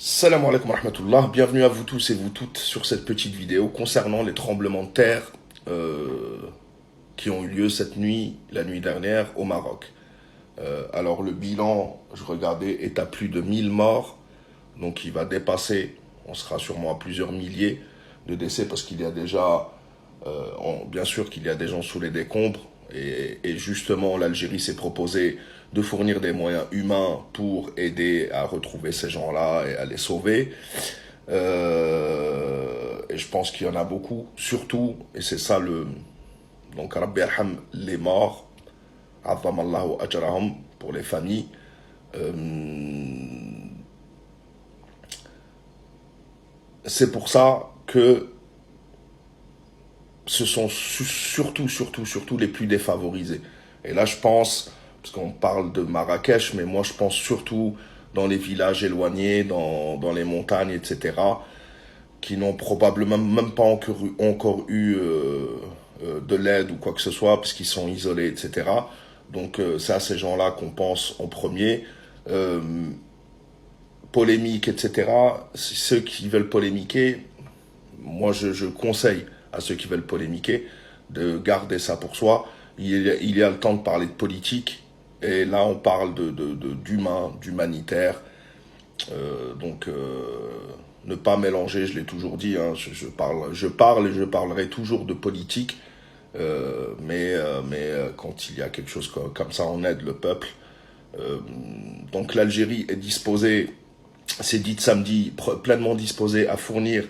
Salam alaikum wa rahmatullah, bienvenue à vous tous et vous toutes sur cette petite vidéo concernant les tremblements de terre qui ont eu lieu cette nuit, la nuit dernière au Maroc. Alors le bilan, je regardais, est à plus de 1000 morts, donc il va dépasser, on sera sûrement à plusieurs milliers de décès parce qu'il y a déjà, bien sûr qu'il y a des gens sous les décombres et justement l'Algérie s'est proposée de fournir des moyens humains pour aider à retrouver ces gens-là et à les sauver. Et je pense qu'il y en a beaucoup, surtout, et c'est ça le... Donc, Rabbi Arham, les morts, Azzamallahu ajrahum, pour les familles. Euh, c'est pour ça que ce sont surtout les plus défavorisés. Et là, je pense, parce qu'on parle de Marrakech, mais moi, je pense surtout dans les villages éloignés, dans les montagnes, etc., qui n'ont probablement même pas encore eu de l'aide ou quoi que ce soit, parce qu'ils sont isolés, etc. Donc, c'est à ces gens-là qu'on pense en premier. Euh, Polémique, etc. Ceux qui veulent polémiquer, moi, je conseille à ceux qui veulent polémiquer de garder ça pour soi. Il y a le temps de parler de politique, et là, on parle d'humain, d'humanitaire. Donc, ne pas mélanger, je l'ai toujours dit, hein, je parle et je parlerai toujours de politique, mais quand il y a quelque chose comme ça, on aide le peuple. Donc l'Algérie est disposée, c'est dit samedi, pleinement disposée à fournir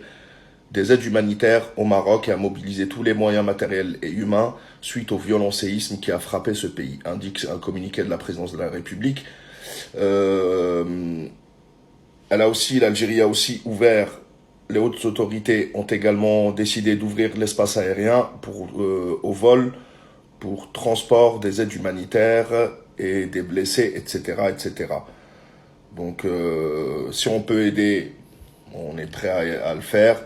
des aides humanitaires au Maroc et à mobiliser tous les moyens matériels et humains suite au violent séisme qui a frappé ce pays, indique un communiqué de la présidence de la République. L'Algérie a aussi ouvert, les hautes autorités ont également décidé d'ouvrir l'espace aérien au vol pour transport des aides humanitaires et des blessés, etc. etc. Donc, si on peut aider, on est prêt à le faire.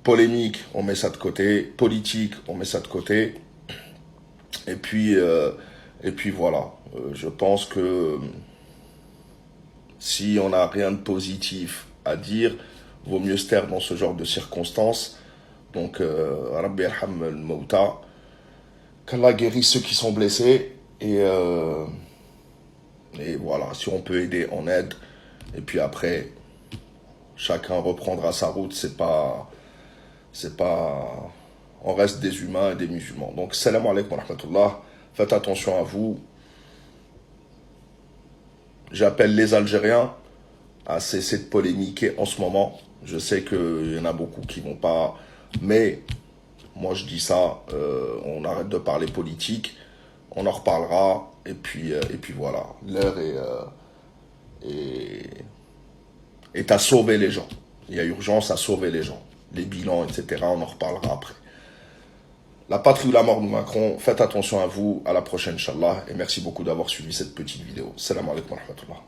Polémique, on met ça de côté. Politique, on met ça de côté. Et puis voilà. Je pense que si on n'a rien de positif à dire, vaut mieux se taire dans ce genre de circonstances. Donc, Rabbi Arham al-Mauta, qu'Allah guérisse ceux qui sont blessés. Et voilà, si on peut aider, on aide. Et puis après, chacun reprendra sa route. On reste des humains et des musulmans. Donc, salam alaikum wa rahmatullah. Faites attention à vous. J'appelle les Algériens à cesser de polémiquer en ce moment. Je sais qu'il y en a beaucoup qui vont pas, mais moi je dis ça, on arrête de parler politique, on en reparlera, et puis voilà. L'heure est à sauver les gens. Il y a urgence à sauver les gens. Les bilans, etc., on en reparlera après. La patrie ou la mort, nous vaincrons. Faites attention à vous. À la prochaine, Inch'Allah. Et merci beaucoup d'avoir suivi cette petite vidéo. Salam alaikum wa rahmatullah.